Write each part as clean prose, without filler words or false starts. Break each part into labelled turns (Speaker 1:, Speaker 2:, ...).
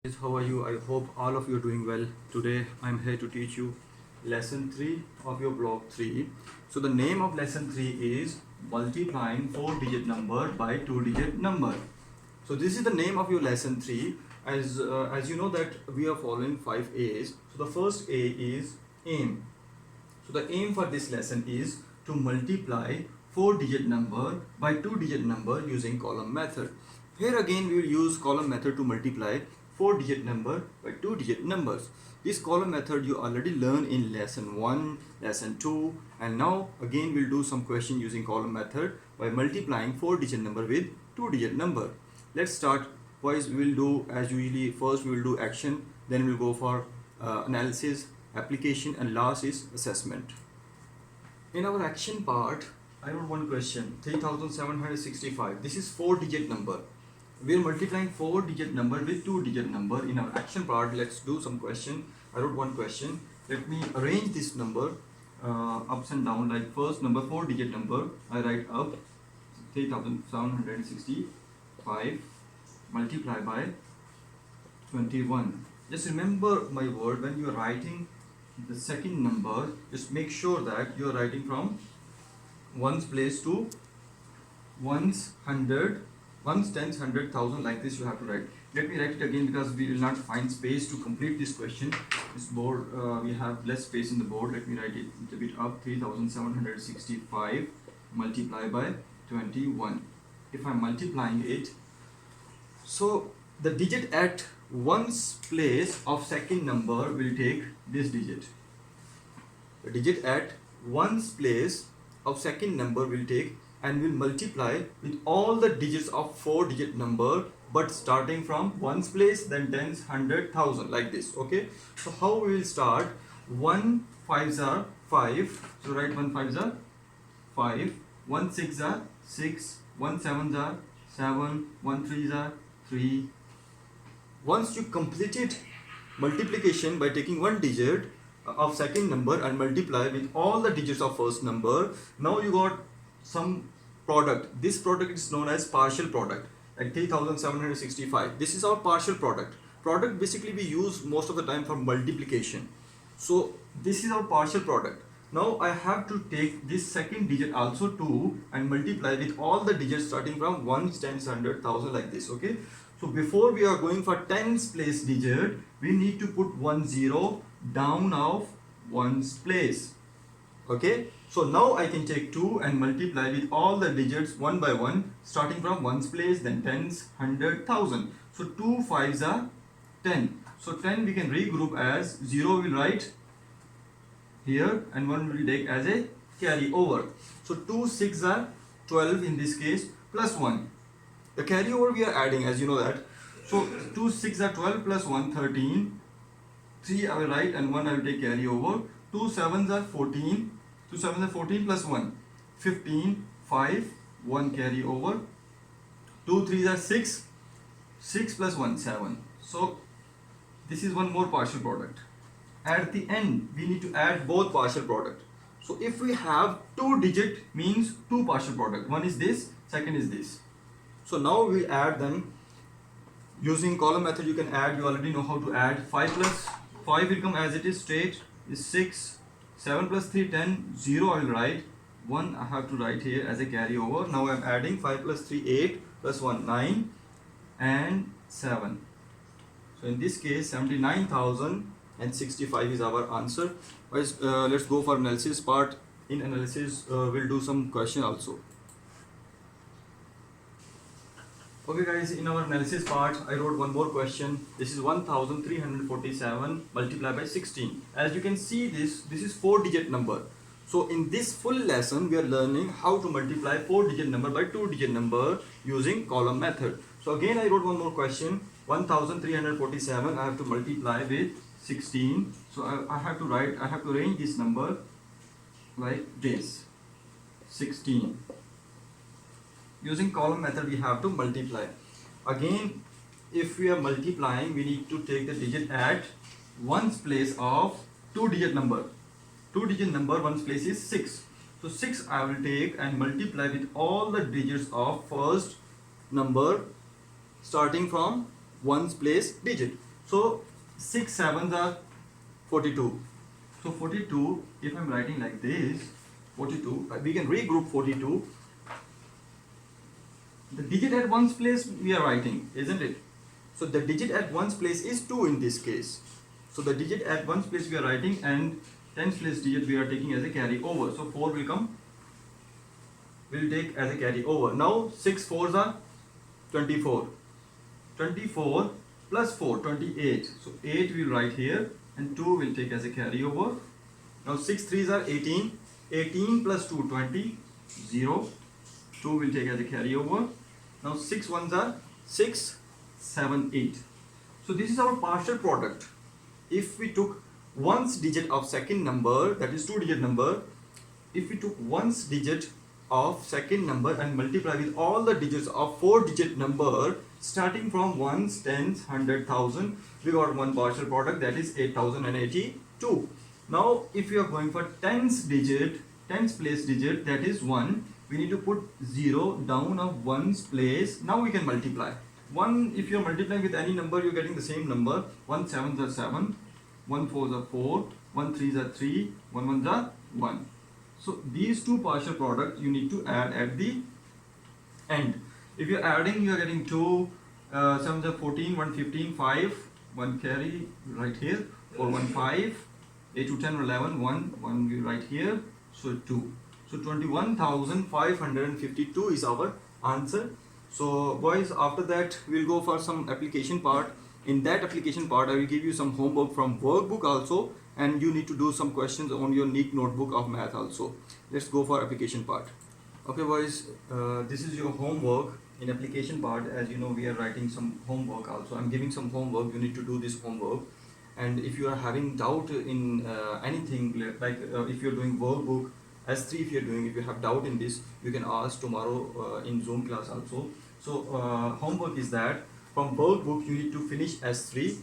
Speaker 1: Guys, how are you? I hope all of you are doing well. Today I'm here to teach you lesson 3 of your block 3. So the name of lesson 3 is multiplying 4-digit number by 2-digit number. So this is the name of your lesson 3. As you know that we are following 5 A's. So the first A is aim. So the aim for this lesson is to multiply 4-digit number by 2-digit number using column method. Here again we will use column method to multiply 4-digit number by 2-digit numbers. This column method you already learned in lesson 1, lesson 2, and now again we'll do some question using column method by multiplying 4-digit number with 2-digit number. Let's start. Boys, we will do as usually. First we will do action, then we'll go for analysis, application, and last is assessment. In our action part, I wrote one question, 3765. This is 4-digit number. We are multiplying 4-digit number with 2-digit number. In our action part, let's do some question. I wrote one question. Let me arrange this number ups and down. Like first number, 4-digit number, I write up 3765 multiply by 21. Just remember my word, when you are writing the second number, just make sure that you are writing from ones place to ones, hundred, ones, tens, hundred, thousand, like this you have to write. Let me write it again because we will not find space to complete this question. This board, we have less space in the board. Let me write it a bit up. 3765 multiply by 21. If I'm multiplying it, so the digit at ones place of second number will take this digit. The digit at ones place of second number will take and will multiply with all the digits of 4-digit number, but starting from ones place, then tens, hundred, thousand, like this. Okay, so how we will start? 1 5s are 5, so write 1 5s are 5, 1 6s are 6, 1 7s are 7, 1 3s are 3. Once you completed multiplication by taking one digit of second number and multiply with all the digits of first number, now you got some product. This product is known as partial product, like 3765. This is our partial product. Product basically we use most of the time for multiplication. So this is our partial product. Now I have to take this second digit also 2 and multiply with all the digits starting from ones, tens, hundred, thousand, like this. Okay, so before we are going for tens place digit, we need to put 1 0 down of ones place. Okay, so now I can take 2 and multiply with all the digits one by one, starting from ones place, then tens, hundred, thousand. So 2 5s are 10. So 10 we can regroup as 0 will write here and 1 will take as a carry over. So 2 6 are 12 in this case, plus 1. The carry over we are adding, as you know that. So 2 6 are 12 plus 1 13. 3 I will write and 1 I will take carry over. 2 7s are 14. 2 7s are 14 plus 1 15. 5 1 carry over. 2 3s are 6. 6 plus 1 7. So this is one more partial product. At the end we need to add both partial product. So if we have 2 digit, means 2 partial product. One is this, second is this. So now we add them using column method. You can add, you already know how to add. 5 plus 5 will come as it is straight, is 6. 7 plus 3 10, 0 I will write, 1 I have to write here as a carry over. Now I am adding 5 plus 3 8 plus 1 9 and 7. So in this case 79,065 is our answer. Guys, let's go for analysis part. In analysis we'll do some question also. Okay guys, in our analysis part, I wrote one more question. This is 1347 multiplied by 16. As you can see, this is 4-digit number. So in this full lesson, we are learning how to multiply 4-digit number by 2-digit number using column method. So again, I wrote one more question. 1347, I have to multiply with 16. So I have to write, I have to arrange this number like this, 16. Using column method we have to multiply. Again, if we are multiplying, we need to take the digit at ones place of 2-digit number. 2-digit number ones place is 6. So 6 I will take and multiply with all the digits of first number starting from ones place digit. So 6 sevens are 42. So 42, if I'm writing like this, 42, we can regroup 42. The digit at ones place we are writing, isn't it? So the digit at ones place is 2 in this case. So the digit at ones place we are writing, and tens place digit we are taking as a carry over. So 4 will come, will take as a carry over. Now 6 fours are 24. 24 plus 4, 28. So 8 we will write here, and 2 will take as a carry over. Now 6 threes are 18. 18 plus 2, 20. 0. 2 will take as a carry over. Now 6 ones are 6, 7, 8. So this is our partial product. If we took ones digit of second number, that is 2 digit number, if we took ones digit of second number and multiply with all the digits of 4 digit number starting from ones, tens, 100,000, we got one partial product, that is 8082. Now if you are going for tens digit, tens place digit, that is 1, we need to put 0 down of ones place. Now we can multiply. 1, if you are multiplying with any number, you are getting the same number. 1 sevens are 7, 1 fours are 4, 1 threes are 3, 1 ones are 1. So these two partial products you need to add at the end. If you are adding, you are getting 2, 7s are 14, 1 15, 5, 1 carry right here, 4 1 5, 8 to 10 11, 1 you write here, so 2. So 21,552 is our answer. So boys, after that we will go for some application part. In that application part I will give you some homework from workbook also, and you need to do some questions on your neat notebook of math also. Let's go for application part. Okay boys, this is your homework. In application part, as you know, we are writing some homework also. I'm giving some homework, you need to do this homework. And if you are having doubt in anything, like if you're doing workbook S3, if you have doubt in this, you can ask tomorrow in Zoom class also. So homework is that from workbook you need to finish S3,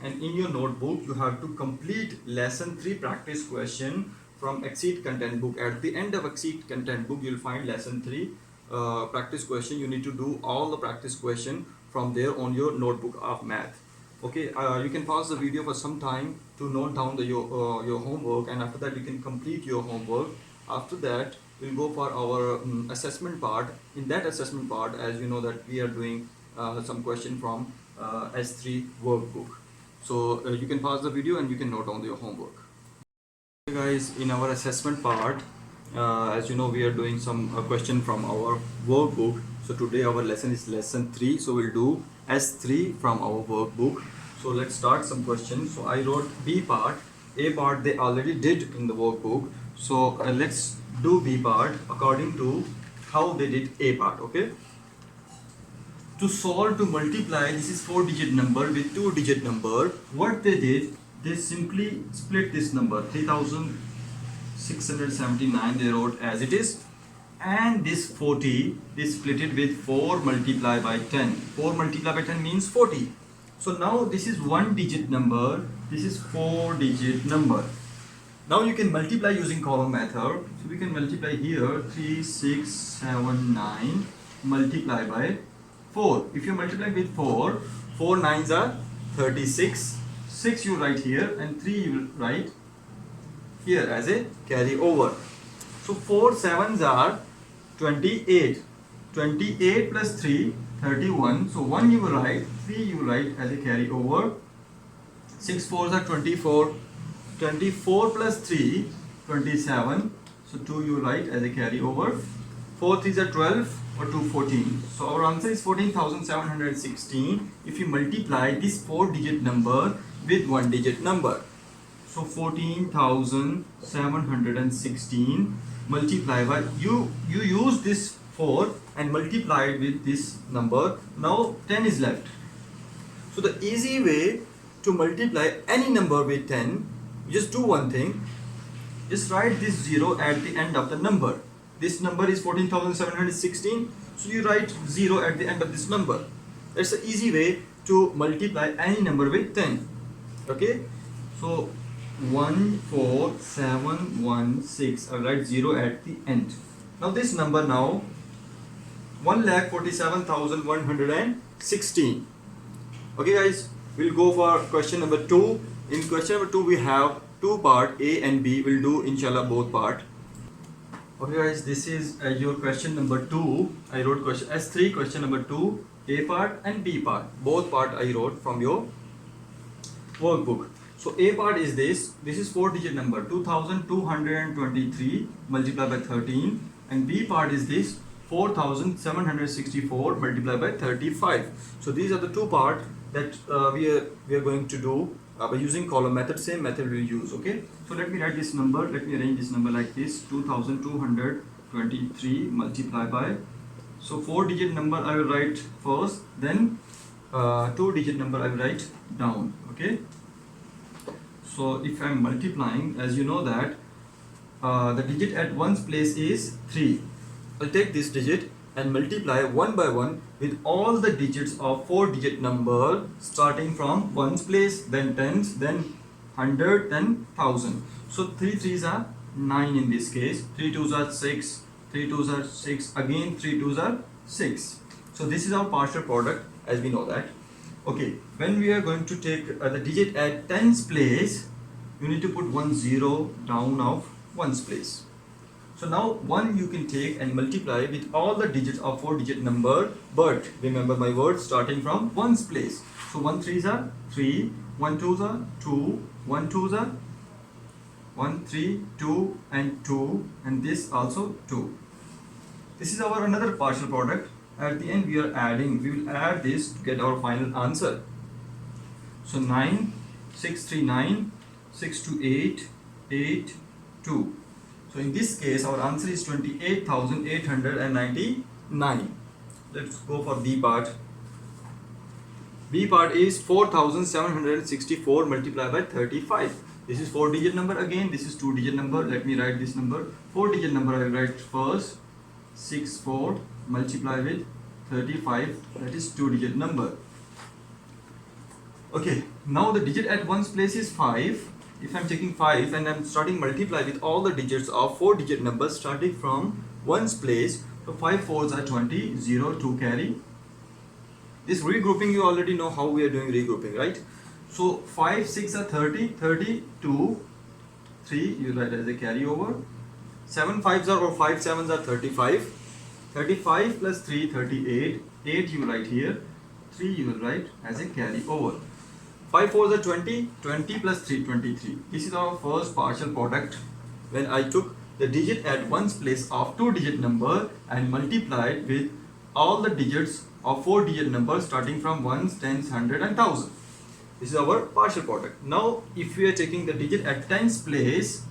Speaker 1: and in your notebook you have to complete lesson 3 practice question from Exceed Content Book. At the end of Exceed Content Book you'll find lesson 3 practice question. You need to do all the practice question from there on your notebook of math. Okay, you can pause the video for some time to note down your homework, and after that you can complete your homework. After that we'll go for our assessment part. In that assessment part, as you know, that we are doing some question from S3 workbook. So you can pause the video and you can note down your homework. Okay guys, in our assessment part, as you know, we are doing some question from our workbook. So today our lesson is lesson 3, so we'll do S3 from our workbook. So let's start some questions. So I wrote B part. A part they already did in the workbook, so let's do B part according to how they did A part. Okay, to solve, to multiply, this is 4 digit number with 2 digit number. What they did, they simply split this number 3679, they wrote as it is, and this 40 they split it with 4 multiplied by 10. 4 multiplied by 10 means 40. So now this is 1 digit number, this is 4 digit number. Now you can multiply using column method. So we can multiply here 3 6 7 9 multiply by 4. If you multiply with 4, 4 nines are 36, 6 you write here, and 3 you will write here as a carry over. So 4 sevens are 28. 28 plus 3, 31. So 1 you will write, 3 you will write as a carry over. 6 fours are 24. 24 plus 3, 27. So 2 you will write as a carry over. 4 threes are 12 or 2 14. So our answer is 14,716 if you multiply this 4 digit number with 1 digit number. So 14,716 multiply by, you use this 4 and multiply it with this number. Now 10 is left. So the easy way to multiply any number with 10, you just do one thing. Just write this 0 at the end of the number. This number is 14,716. So you write 0 at the end of this number. That's the easy way to multiply any number with 10. Okay. So 14716. I'll write 0 at the end. Now this number now 1,47,116. Okay guys, We'll go for question number 2. In question number 2 we have two part, A and B. We'll do inshallah both part. Okay guys, this is your question number 2. I wrote question S3, question number 2, A part and B part. Both part I wrote from your workbook. So A part is this is 4-digit number 2223 multiplied by 13, and B part is this 4764 multiplied by 35. So these are the two parts that we are going to do by using column method. Same method we will use. Okay, so let me write this number, let me arrange this number like this: 2223 multiplied by, so 4-digit number I will write first, then 2-digit number I will write down. Okay, so if I am multiplying, as you know that the digit at one's place is 3. I'll take this digit and multiply one by one with all the digits of 4-digit number, starting from ones place, then tens, then 100, then 1000. So 3 3s are 9 in this case, 3 2s are 6, 3 2s are 6, again 3 2s are 6. So this is our partial product, as we know that. Okay, when we are going to take the digit at tens place, you need to put 1 0 down of ones place. So now 1 you can take and multiply with all the digits of 4-digit number, but remember my word, starting from ones place. So 1 3s are 3, 1 2s are 2, 1 2s are 1 3 2 and 2, and this also 2. This is our another partial product. At the end we are adding, we will add this to get our final answer. So 9 6 3 9, 6 2 8, 8 2. So in this case our answer is 28,899. Let's go for B part. B part is 4764 multiplied by 35. This is 4-digit number again, this is 2-digit number. Let me write this number. 4-digit number I will write first, 64 multiply with 35, that is 2-digit number. Okay, now the digit at one's place is 5. If I am taking 5 and I am starting multiply with all the digits of 4-digit numbers starting from one's place, so 5 4s are 20, 0 2 carry. This regrouping you already know how we are doing regrouping, right? So 5 6 are 30, 32, 3 you write as a carry over. 7 5s are, or 5 7s are 35, 35 plus 3 38, 8 you write here, 3 you will write as a carry over. 5 4s are 20, 20 plus 3 23. This is our first partial product when I took the digit at one's place of 2-digit number and multiplied with all the digits of 4-digit number starting from ones, tens, 100 and 1000. This is our partial product. Now if we are taking the digit at tens place,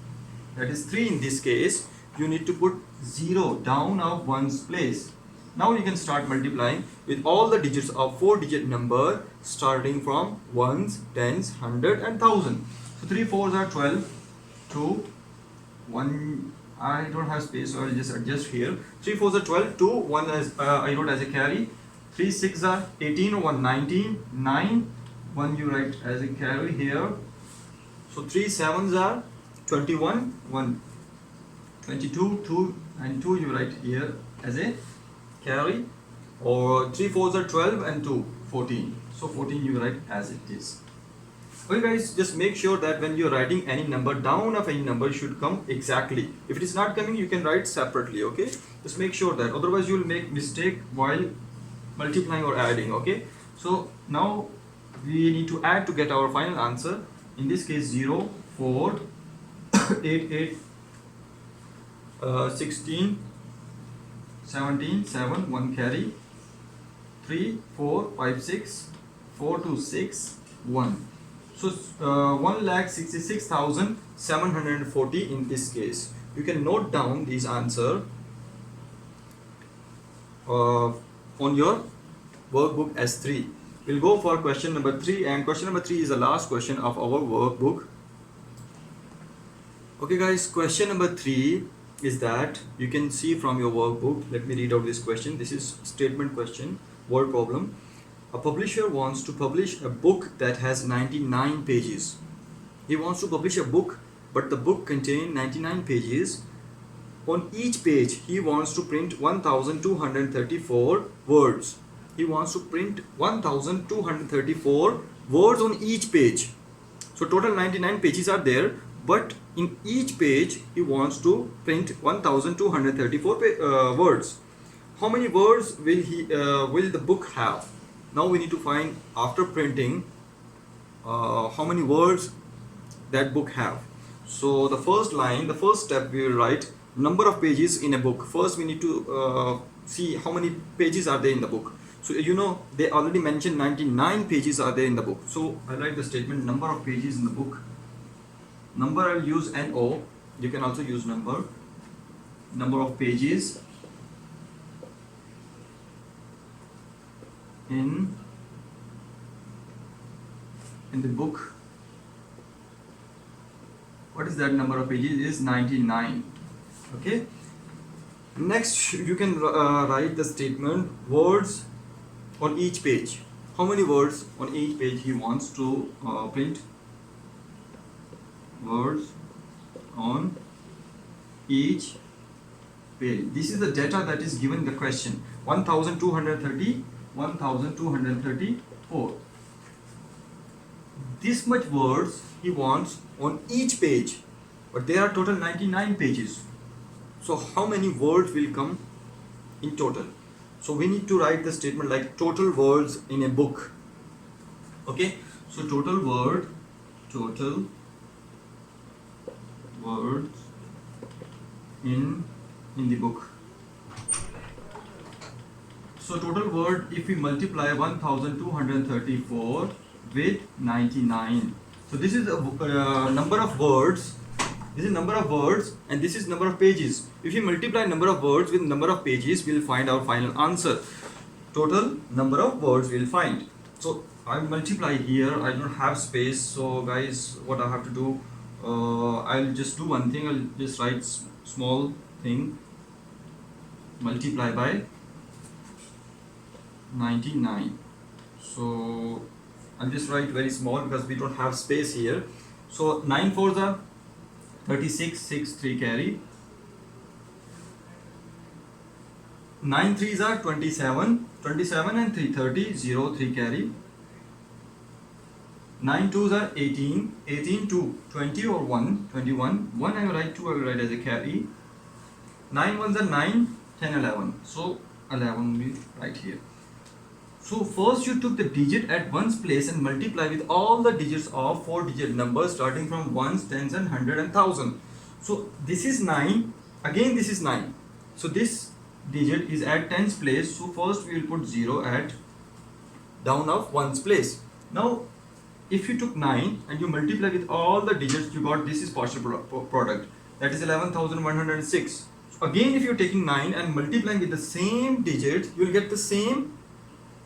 Speaker 1: that is 3 in this case, you need to put 0 down of one's place. Now you can start multiplying with all the digits of 4-digit number starting from ones, tens, 100 and 1000. So 3 4s are 12, 2, 1, I don't have space, so I'll just adjust here. 3 4s are 12, 2, 1 as I wrote as a carry. 3 6 are 18, 1 19, 9, 1 you write as a carry here. So 3 7s are 21, 1 22, 2 and 2 you write here as a carry, or 3 4s are 12 and 2 14. So 14 you write as it is. Okay guys, just make sure that when you're writing any number, down of any number should come exactly. If it is not coming, you can write separately. Okay, just make sure that, otherwise you will make mistake while multiplying or adding. Okay, so now we need to add to get our final answer. In this case 0 4 8 8 16 17 7 1 carry, 3 4 5 6 4 2 6 1. So 1,66,740 in this case. You can note down these answer on your workbook S3. We'll go for question number 3, and question number 3 is the last question of our workbook. Okay guys, question number 3 is that you can see from your workbook. Let me read out this question. This is statement question, word problem. A publisher wants to publish a book that has 99 pages. He wants to publish a book, but the book contains 99 pages. On each page, he wants to print 1,234 words. He wants to print 1,234 words on each page. So total 99 pages are there, but in each page he wants to print 1234 words. How many words will the book have? Now we need to find, after printing, how many words that book have. So the first line, the first step, we will write number of pages in a book. First we need to see how many pages are there in the book. So you know they already mentioned 99 pages are there in the book. So I write the statement number of pages in the book. Number, I'll use NO. You can also use number. Number of pages in the book. What is that number of pages? Is 99. Okay. Next you can write the statement words on each page. How many words on each page he wants to print? Words on each page. This is the data that is given in the question. 1230, 1234. This much words he wants on each page, but there are total 99 pages. So how many words will come in total? So we need to write the statement like total words in a book. Okay, so total words in the book. So total word, if we multiply 1234 with 99, so this is a number of words. This is number of words and this is number of pages. If you multiply number of words with number of pages, we will find our final answer. Total number of words we will find. So I multiply here. I don't have space. So guys, what I have to do? I'll just do one thing. I'll just write small thing. Multiply by 99. So I'll just write very small because we don't have space here. So 9 4s are 36, 6, 3 carry. 9 3s are 27, 27 and 3 30, 0, 3 carry. 9 2s are 18, 18 2, 20 or 1, 21, 1 I will write, 2 I will write as a carry. 9 1s are 9, 10, 11. So 11 we write here. So first you took the digit at ones place and multiply with all the digits of 4-digit numbers starting from ones, tens and 100 and 1000. So this is 9, again this is 9. So this digit is at tens place. So first we will put 0 at down of ones place. Now if you took 9 and you multiply with all the digits, you got this is partial product. That is 11,106. So again if you are taking 9 and multiplying with the same digit, you will get the same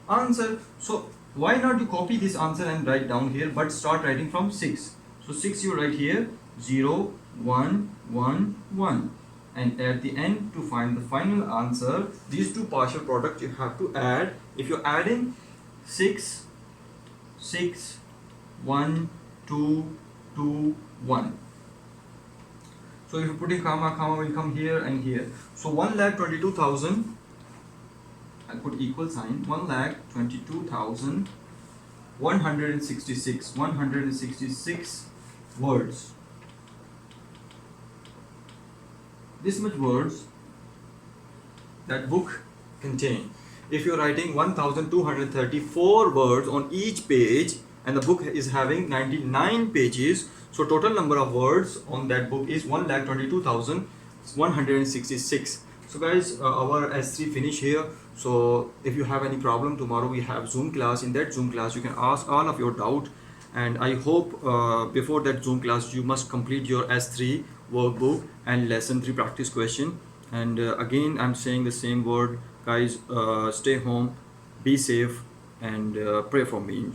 Speaker 1: answer. So why not you copy this answer and write down here, but start writing from 6. So 6 you write here 0 1 1 1, and at the end to find the final answer, these two partial products you have to add. If you're adding 6 6 1 2 2 1, so if you're putting comma will come here and here. So 1,22,000, I'll put equal sign, 1,22,166 words. This much words that book contain. If you're writing 1,234 words on each page and the book is having 99 pages, so total number of words on that book is 1,22,166. So guys, our S3 finish here. So if you have any problem, tomorrow we have Zoom class. In that Zoom class you can ask all of your doubt, and I hope before that Zoom class you must complete your S3 workbook and lesson 3 practice question. And again I'm saying the same word, guys, stay home, be safe, and pray for me.